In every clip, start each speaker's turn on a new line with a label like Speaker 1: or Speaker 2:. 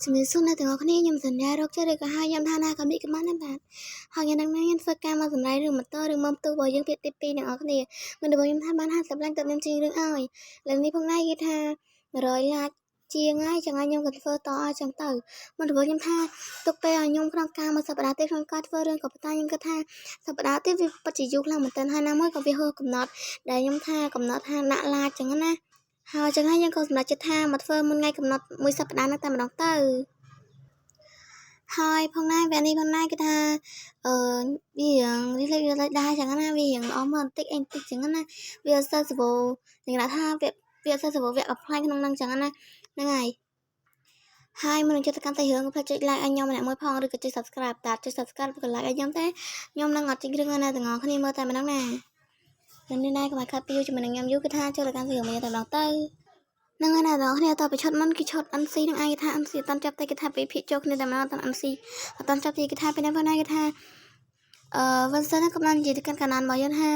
Speaker 1: ជំរាបសួរអ្នកទាំងអស់គ្នាខ្ញុំសន្យារកចិត្តឬក៏ហៅខ្ញុំថាណាក៏មានកំណត់ដែរបាទហើយយ៉ាងណាខ្ញុំធ្វើការមកសម្ដែងរឿងបន្តរឿងមកផ្ទុះរបស់យើងភាគទី2ទាំងអស់គ្នាមិនរបស់ខ្ញុំថាបាន50ឡានទៅខ្ញុំជិះរឿងឲ្យលើនេះផងដែរគេថា100ឡានជាងហើយចឹងហើយខ្ញុំក៏ធ្វើតឲ្យចឹងទៅមិនរបស់ខ្ញុំថាទុកពេលឲ្យខ្ញុំក្នុងការមួយសប្តាហ៍ទៀតក្នុងការធ្វើរឿងក៏ប៉ុន្តែខ្ញុំគិតថាសប្តាហ៍ទៀតវាពិតជាយូរខ្លាំងមែនទែនហើយណាមួយក៏វាហួសកំណត់ដែលខ្ញុំថាកំណត់ថាដាក់ឡានចឹងណាហើយចឹងហើយខ្ញុំក៏សម្រេចចិត្តថាមកធ្វើមុនថ្ងៃកំណត់មួយសប្តាហ៍នោះតែម្ដងទៅហើយផងដែរវគ្គនេះផងដែរគេថាវារៀងដែរចឹងណាវារៀងល្អមើលបន្តិចអីបន្តិចចឹងណាវាអត់សូវសម្បូរនិយាយថាវាអត់សូវសម្បូរវគ្គកំ pl ក្នុងហ្នឹងចឹងណាហ្នឹងហើយមិនចូលទៅកាន់តែរឿងកុំភ្លេចចុច like ឲ្យខ្ញុំម្នាក់មួយផងឬក៏ចុច subscribe តាចុច subscribe ឬក៏ like ឲ្យខ្ញុំទេខ្ញុំនឹងអត់ចេញរឿងណាទាំងអស់គ្នាមើលតែម្ដងណានឹងនេះដែរកុំឲ្យខាត់ពីជាមួយនឹងខ្ញុំយូរគឺថាចូលទៅកាន់រឿងមួយតែម្ដងទៅនឹងណាដល់គ្នាតទៅឈុតមិនគេឈុត MC នឹងឯងគេថា MC អត់តាន់ចាប់តែគេថាពីភាគចូលគ្នាតែម្ដងអត់តាន់ MC អត់តាន់ចាប់ទេគេថាពេលណាផងណាគេថាវិនសិនកំឡុងនិយាយទៅកាន់កាណានមកយើងថា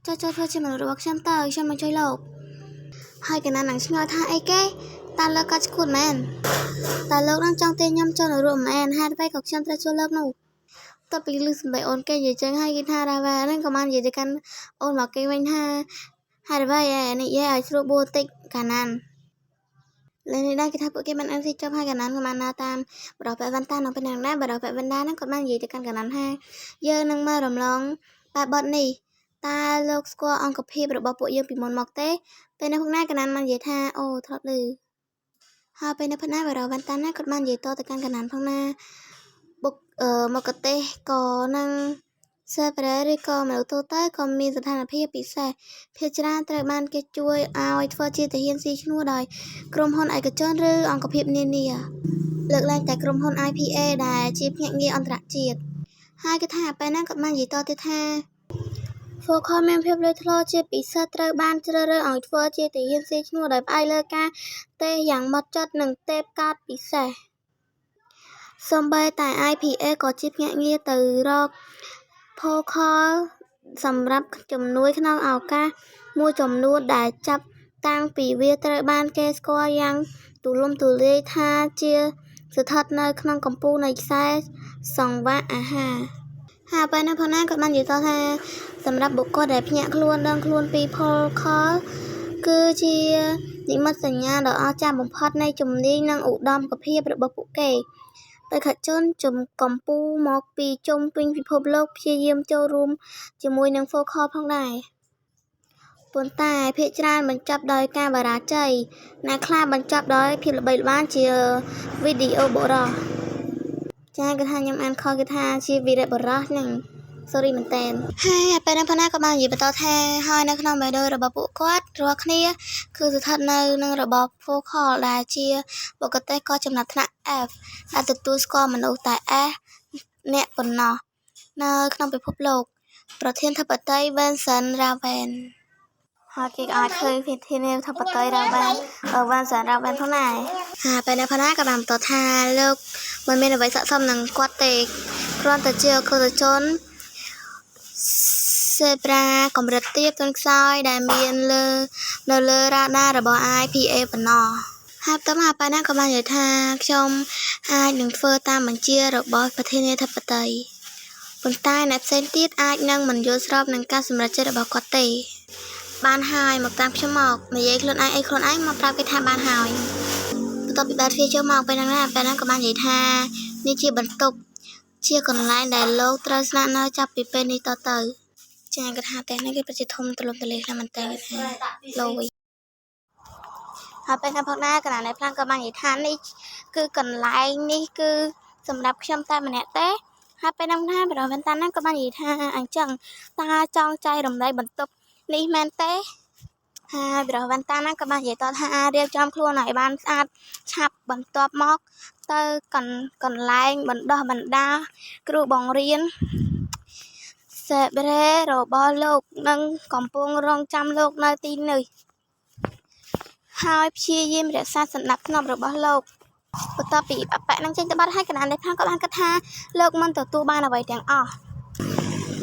Speaker 1: ចូលធ្វើជាមនុស្សរបស់ខ្ញុំទៅខ្ញុំមកជួយលោកហើយកាណាននឹងឆ្ងល់ថាអីគេតើលោកក៏ឈួតមែនតើលោកនឹងចង់ទាញខ្ញុំចូលនៅរួមមែនហេតុអ្វីក៏ខ្ញុំត្រូវជួយលោកនោះតើពីលឺសំដីអូនគេនិយាយចឹងហើយគេថារ៉ាវ៉ាហ្នឹងក៏បាននិយាយទៅកាន់អូនមកគេវិញថាហេតុអ្វីនេះយាយឲ្យស្រួលបួរតិចកាណានលើនេះដែរគេថាពួកគេបាន MC ចប់ហើយកាណានក៏បានដើរតាមបរិបទវ៉ាន់តានៅពេលហ្នឹងដែរបរិបទវ៉ាន់តាហ្នឹងគាត់បាននិយាយទៅកាន់កាណានថាយើងនឹងមករំលងបែបបទនេះតើលោកស្គាល់អង្គភាពរបស់ពួកយើងពីមុនមកទេពេលនេះផងណាកាណានបាននិយាយថាអូធ្លាប់ឮហើយពេលនេះផងណាបរិបទវ៉ាន់តាណាគាត់បាននិយាយតទៅកាន់កាណានផងណាបុកមកទេសក៏នឹងសេប្រេឬក៏មនុស្សទូទៅក៏មានស្ថានភាពពិសេសភាគច្រើនត្រូវបានគេជួយឲ្យធ្វើជាទាហានស៊ីឈ្នួលដោយក្រុមហ៊ុនឯកជនឬអង្គភាពនានាលើកឡើងតែក្រុមហ៊ុន IPA ដែលជាភ្នាក់ងារអន្តរជាតិហើយគេថាពេលហ្នឹងគាត់បាននិយាយតទៀតថា Focus មានភាពលេចធ្លោជាពិសេសត្រូវបានជ្រើសរើសឲ្យធ្វើជាទាហានស៊ីឈ្នួលដោយផ្អែកលើការទេសយ៉ាងម៉ត់ចត់និងទេពកោតពិសេសសូម្បីតែ IPA ក៏ជាភ្នាក់ងារទៅរកFocus សម្រាប់ជំនួយក្នុងឱកាសមួយចំនួនដែលចាប់តាំងពីវាត្រូវបានគេស្គាល់យ៉ាងទូលំទូលាយថាជាស្ថិតនៅក្នុងកម្ពុជានៃខ្សែសង្វាក់អាហារហើយពេលនោះផងណាគាត់បាននិយាយតថាសម្រាប់បុគ្គលដែលភ្ញាក់ខ្លួនដឹងខ្លួនពីផលខលគឺជានិមិត្តសញ្ញាដ៏អស្ចារ្យបំផុតនៃជំនាញនិងឧត្តមភាពរបស់ពួកគេបេក្ខជនកម្ពុជាមកពីជុំវិញពិភពលោកព្យាយាមចូលរួមជាមួយនឹង Focus ផងដែរប៉ុន្តែភាគច្រើនបញ្ចប់ដោយការបរាជ័យអ្នកខ្លះបញ្ចប់ដោយភាពល្បីល្បាញជាវីដេអូបុរសចាគេថាខ្ញុំអានខុសគេថាជាវីរៈបុរសហ្នឹង sorry មែនតើហើយពេលហ្នឹងផងណាក៏បាននិយាយបន្តថាហើយនៅក្នុងបេះដូងរបស់ពួកគាត់រាល់គ្នាគឺស្ថិតនៅនឹងរបប Focus ដែលជាបកទេសក៏ចំណាត់ថ្នាក់ F ដែលទទួលស្គាល់មនុស្សតែ S អ្នកប៉ុណ្ណោះនៅក្នុងពិភពលោកប្រធានាធិបតី Vincent Raven ហើយគេអាចឃើញប្រធានាធិបតី Raven Vincent Raven ផងដែរហើយពេលនេះផងណាក៏បានបន្តថាលោកមិនមានអ្វីស័ក្តិសមនឹងគាត់ទេគ្រាន់តែជាកុសលជនសេប្រាកម្រិតទាបទន់ខ្សោយដែលមាននៅលើរ៉ាដារបស់ IPA ប៉ុណ្ណោះហើយបន្តមកពេលណាក៏បាននិយាយថាខ្ញុំអាចនឹងធ្វើតាមបញ្ជារបស់ប្រធានាធិបតីប៉ុន្តែអ្នកផ្សេងទៀតអាចនឹងមិនយល់ស្របនឹងការសម្រេចចិត្តរបស់គាត់ទេបានហើយមកតាមខ្ញុំមកនិយាយខ្លួនឯងអីខ្លួនឯងមកប្រាប់គេថាបានហើយបន្ទាប់ពីបានវាចូលមកពេលហ្នឹងណាពេលហ្នឹងក៏បាននិយាយថានេះជាបន្ទប់ជាកន្លែងដែលលោកត្រូវស្នាក់នៅចាប់ពីពេលនេះតទៅចាគាត់ថាតែនេះគេពិតជាធំទូលំទូលាយខ្លាំងមែនតើថាលយហើយពេលហ្នឹងផងណាកន្លែងផ្លាំងក៏បាននិយាយថានេះគឺកន្លែងនេះគឺសម្រាប់ខ្ញុំតែម្នាក់ទេហើយពេលហ្នឹងណាបរិវត្តតាហ្នឹងក៏បាននិយាយថាអញ្ចឹងតើចង់ចែករំលែកបន្ទប់នេះមែនទេហើយបរិវត្តតាហ្នឹងក៏បាននិយាយតថារៀបចំខ្លួនឲ្យបានស្អាតឆាប់បន្ទាប់មកទៅកន្លែងបណ្ដោះបណ្ដាគ្រូបង្រៀនសេប្រេរបស់លោកនឹងកំពុងរងចាំលោកនៅទីនេះហើយព្យាយាមរក្សាសណ្ដាប់ធ្នាប់របស់លោកបន្ទាប់ពីអបៈនឹងចេញទៅបាត់ហើយកណ្ដាលនេះផងក៏បានគិតថាលោកមិនទទួលបានអ្វីទាំងអស់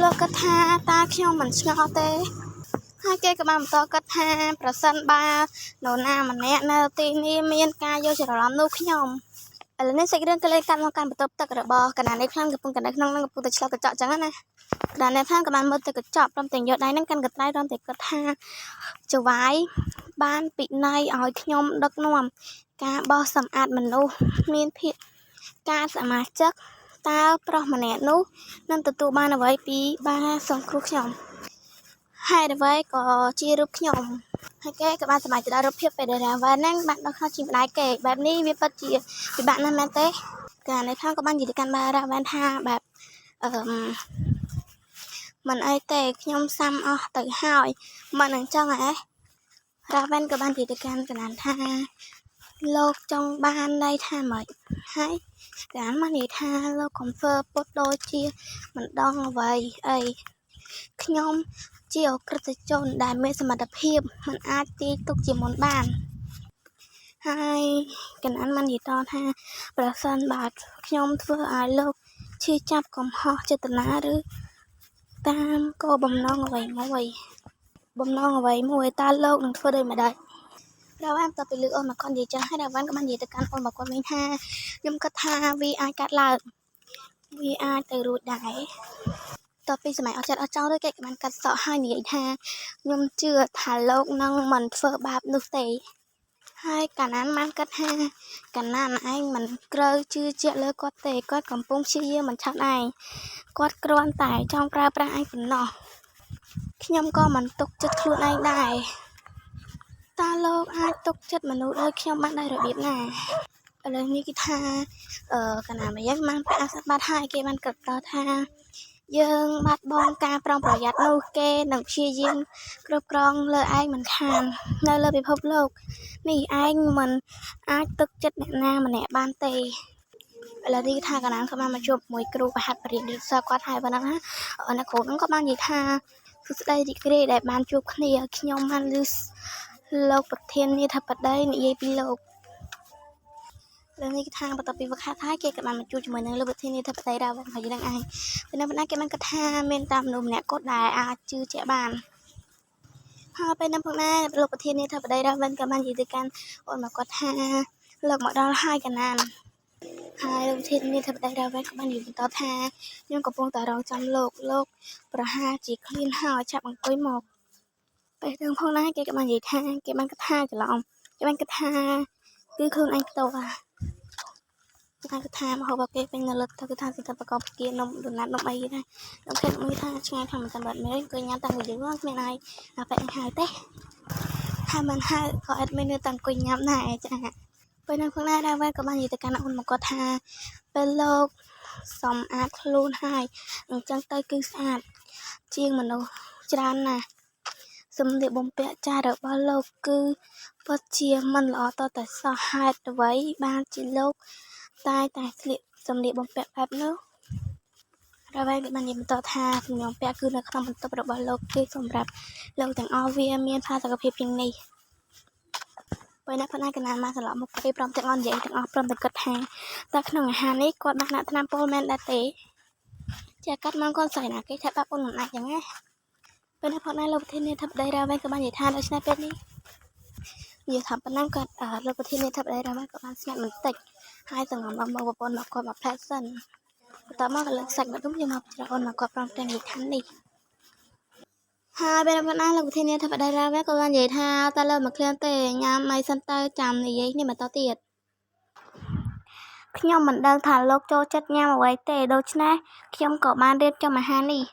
Speaker 1: លោកគិតថាតើខ្ញុំមិនឆ្ងល់ទេហើយគេក៏បានបន្តគិតថាប្រសិនបើនរណាម្នាក់នៅទីនេះមានការយល់ច្រឡំនោះខ្ញុំ ឥឡូវនេះសាច់រឿងក៏លេខកាត់មកកាន់បន្ទប់ទឹករបស់កណានេះខ្លាំងកំពុងកណ្ដៅក្នុងនឹងកំពុងតែឆ្លងកញ្ចក់ចឹងណាកណានេះខ្លាំងក៏បានមើលទៅកញ្ចក់ព្រមទាំងយកដៃនឹងកាន់កន្ត្រៃព្រមទាំងគាត់ថាចវាយបានពិន័យឲ្យខ្ញុំដឹកនាំការបោះសម្អាតមនុស្សមានភាពការសមាជិកតើប្រុសម្នាក់នោះនឹងទទួលបានអ្វីពីបានសង្គ្រោះខ្ញុំហេតុអ្វីក៏ជារូបខ្ញុំហើយគេក៏បានសម្រេចទៅដល់រូបភាពពេលដែលរាវ៉ាហ្នឹងបានដល់ក្នុងជាម្ដាយគេបែបនេះវាពិតជាពិបាកណាស់មែនទេកាលនេះផងក៏បាននិយាយទៅកាន់បារាវ៉ាថាបែបមិនអីទេខ្ញុំសាំអស់ទៅហើយមិនអញ្ចឹងហ៎រាវ៉ាក៏បាននិយាយទៅកាន់កណានថាលោកចង់បានន័យថាម៉េចហើយកណានមកនិយាយថាលោកកុំធ្វើពុតដូចជាមិនដងអ្វីអីខ្ញុំជាអក្រិតជនដែលមានសមត្ថភាពមិនអាចទាយទុកជាមុនបានហើយកណានបាននិយាយតថាប្រសិនបើខ្ញុំធ្វើឲ្យលោកឈឺចាប់កំហុសចេតនាឬតាមគោលបំណងអ្វីមួយតើលោកនឹងធ្វើដូចម្ដេចរាវ៉ាន់តទៅលើអូនមកគាត់និយាយចឹងហើយរាវ៉ាន់ក៏បាននិយាយទៅកាន់អូនមកគាត់វិញថាខ្ញុំគិតថាវាអាចកាត់ឡើងវាអាចទៅរួចដែរតពីសម័យអត់ចិត្តអត់ចង់ឬគេក៏បានកាត់សក់ហើយនិយាយថាខ្ញុំជឿថាលោកនឹងមិនធ្វើបាបនោះទេហើយកណានបានគិតថាកណានឯងមិនត្រូវជឿជាក់លើគាត់ទេគាត់កំពុងព្យាយាមបញ្ឆោតឯងគាត់គ្រាន់តែចង់ប្រើប្រាស់ឯងប៉ុណ្ណោះខ្ញុំក៏មិនទុកចិត្តខ្លួនឯងដែរតើលោកអាចទុកចិត្តមនុស្សដូចខ្ញុំបានដោយរបៀបណាឥឡូវនេះគេថាកណានមកយើងបានប្រកាសបាត់ហើយគេបានគិតតថាយើងបាត់បង់ការប្រុងប្រយ័ត្ននោះគេនឹងព្យាយាមគ្រប់គ្រងលើឯងមិនខាននៅលើពិភពលោកនេះឯងមិនអាចទុកចិត្តអ្នកណាម្នាក់បានទេឥឡូវនេះថាកណានក៏បានមកជួបមួយគ្រូប្រហាត់បរិញ្ញាបត្រគាត់ហើយប៉ុណ្ណឹងណាអ្នកគ្រូហ្នឹងក៏បាននិយាយថាសួស្ដីរីករាយដែលបានជួបគ្នាខ្ញុំបានឮលោកប្រធានាធិបតីនិយាយពីលោកលើនេះថាបន្ទាប់ពីវឹកហាត់ហើយគេក៏បានមកជួបជាមួយនឹងលោកប្រធានាធិបតីរាវ៉ាន់ហើយនឹងឯងពីនៅបណ្ណាគេបានគិតថាមានតាមមនុស្សម្នាក់គាត់ដែលអាចជឿជាក់បានហើយពេលនៅផងណាលោកប្រធានាធិបតីរាវ៉ាន់ក៏បាននិយាយទៅកាន់អូនមកគាត់ថាលោកមកដល់ហើយកណានហើយលោកប្រធានាធិបតីរាវ៉ាន់ក៏បាននិយាយបន្តថាខ្ញុំកំពុងតែរងចាំលោកប្រហែលជាឃ្លានហើយចាប់អង្គុយមកពេលទៅផងណាគេក៏បាននិយាយថាគេបានគិតថាច្រឡំគេបានគិតថាគឺខ្លួនឯងផ្ទាល់គេថាមហូបគេពេញនៅលើទៅគឺថាសិទ្ធិប្រកបគៀនំដំណាត់នំអីណាខ្ញុំគិតមួយថាឆ្ងាយខាងមិនតាមបាត់មែនគឺញ៉ាំតាំងពីយូរគ្មានហើយពេលហ្នឹងហើយទេហើយមិនហើយក៏អត់មាននៅតាំងអង្គុយញ៉ាំដែរចាពេលហ្នឹងផងណាដែរក៏បាននិយាយទៅកាន់អូនមកគាត់ថាពេលលោកសម្អាតខ្លួនហើយអញ្ចឹងទៅគឺស្អាតជាងមនុស្សច្រើនណាស់សម្លៀកបំពាក់ចាស់របស់លោកគឺពិតជាមិនល្អតតែសោះហេតុអ្វីបានជាលោកតែស្លៀកសម្លៀកបំពាក់បែបនោះរាវ៉ាន់ក៏បាននិយាយបន្តថាសម្លៀកបំពាក់គឺនៅក្នុងបន្ទប់របស់លោកគឺសម្រាប់លោកទាំងអស់វាមានផាសុកភាពជាងនេះពេលណាកណាមកត្រឡប់មកគេព្រមទាំងអស់និយាយទាំងអស់ព្រមទាំងគិតថាតែក្នុងអាហារនេះគាត់បានដាក់ថ្នាំពុលមែនដែរទេចាកាត់មកគាត់ស្អីណាគេថាបាប់អូនមិនអាចចឹងណាពេលណាផងណាលោកប្រធានាធិបតីរាវ៉ាន់ក៏បាននិយាយថាដូច្នេះពេលនេះនិយាយថាប៉ុណ្ណឹងគាត់លោកប្រធានាធិបតីរាវ៉ាន់ក៏បានស្ងាត់បន្តិចហើយសង្ងំមកប្រពន្ធមកគាត់មកផ្លែសិនបន្ទាប់មកក៏លើកសាច់មកទុំយកមកច្រអូនមកគាត់ព្រមទាំងនិយាយថានេះហើយពេលប៉ុណ្ណាលោកប្រធានាធិបតីរាវ៉ាន់ក៏បាននិយាយថាតើលើមកឃ្លានទេញ៉ាំអីសិនទៅចាំនិយាយនេះបន្តទៀតខ្ញុំមិនដឹងថាលោកចូលចិត្តញ៉ាំអ្វីទេដូច្នេះខ្ញុំក៏បានរៀបចំអាហារនេះ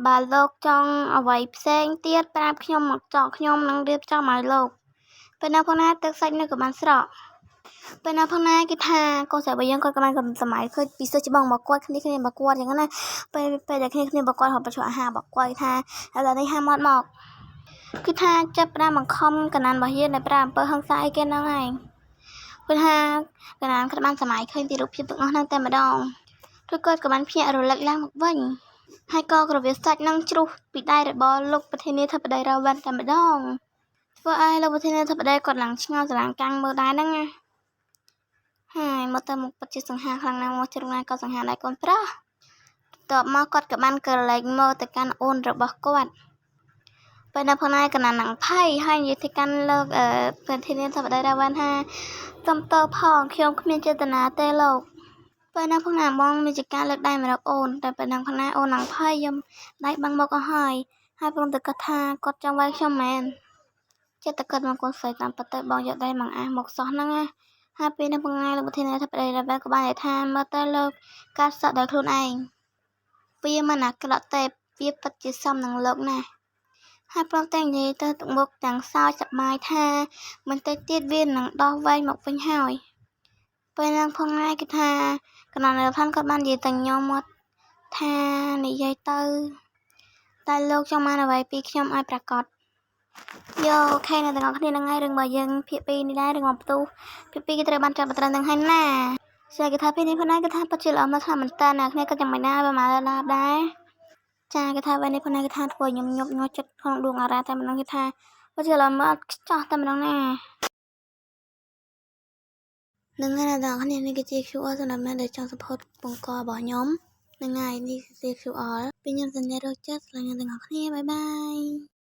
Speaker 1: បើលោកចង់អ្វីផ្សេងទៀតប្រាប់ខ្ញុំមកចកខ្ញុំនឹងរៀបចំឲ្យលោកពេលណាផងណាទឹកសាច់នៅក៏បានស្រក់ពេលណាផងណាគេថាកូនស្រីរបស់យើងគាត់ក៏បានសម័យឃើញពីសិស្សច្បងមកគាត់គ្នាមកគាត់យ៉ាងណាពេលដែលគ្នាមកគាត់ហៅបញ្ចុះអាហាររបស់គាត់ថាឥឡូវនេះហាមាត់មកគឺថាចាប់ផ្ដើមបង្ខំកណានរបស់យើងដែលប្រើអំពើហិង្សាអីគេហ្នឹងឯងគឺថាកណានគាត់បានសម័យឃើញពីរូបភាពទាំងអស់ហ្នឹងតែម្ដងគឺគាត់ក៏បានភ្ញាក់រលឹកឡើងមកវិញហើយក៏ក្រវាសាច់នឹងជ្រុះពីដៃរបស់លោកប្រធានាធិបតីរាវ៉ាន់តែម្ដងធ្វើឲ្យលោកប្រធានាធិបតីគាត់ឡើងឆ្ងល់ស្រឡាំងកាំងមើលដែរហ្នឹងណាហើយមកទៅមុខពិតជាសង្ហាខ្លាំងណាស់មកជ្រុងណាក៏សង្ហាដែរកូនប្រុសតបមកគាត់ក៏បានក្រឡេកមើលទៅកាន់អូនរបស់គាត់ ពេលនៅផងណាកណានឹងភ័យហើយនិយាយទៅកាន់លោកប្រធានាធិបតីរ៉ាវ៉ាន់ថាសុំតើផងខ្ញុំគ្មានចេតនាទេលោកពេលណាផងណាបងមានចការលើកដៃមករកអូនតែពេលណាផងណាអូននឹងភ័យខ្ញុំដៃបាំងមុខអស់ហើយព្រមតែគាត់ថាគាត់ចង់វាយខ្ញុំមែនចិត្តតែគាត់មកកូនស្រីតាមពិតទៅបងយកដៃមកមកសោះហ្នឹងណាហើយពេលណាផងណាលោកប្រធានាធិបតីរ៉ាវ៉ាន់ក៏បាននិយាយថាមើលទៅលោកកាត់សក់ដោយខ្លួនឯងវាមិនអាក្រក់ទេវាពិតជាសមនឹងលោកណាហើយព្រមទាំងនិយាយទៅទឹកមុខទាំងសើចសប្បាយថាមិនតិចទៀតវានឹងដោះវែងមកវិញហើយពេលហ្នឹងផងណាគេថាកណ្ដាលរដ្ឋាភិបាលគាត់បាននិយាយទៅខ្ញុំមកថានិយាយទៅតែលោកចង់បានអ្វីពីខ្ញុំឲ្យប្រកាសយកអូខេនៅទាំងអស់គ្នានឹងហើយរឿងរបស់យើងភាគ2នេះដែររឿងរបស់ផ្ទុះភាគ2គេត្រូវបានចាប់បត្រឹមនឹងហើយណាស្អីគេថាពេលនេះផងណាគេថាពិតជាល្អមកថាមែនតើអ្នកគ្នាក៏ចាំមិនណាប្រហែលឡាបដែរចាគេថាពេលនេះផងណាគេថាធ្វើខ្ញុំញប់ញ័រចិត្តក្នុងដួងអារ៉ាតែម្ដងគេថាពិតជាល្អមកចោះតែម្ដងណានឹងហើយអ្នកទាំងអស់គ្នានេះគឺជា QR សម្រាប់អ្នកដែលចង់ support បង្ករបស់ខ្ញុំនឹងហើយនេះគឺជា QR ពីខ្ញុំសញ្ញារកចិត្តស្លាញ់អ្នកទាំងអស់គ្នាបាយបាយ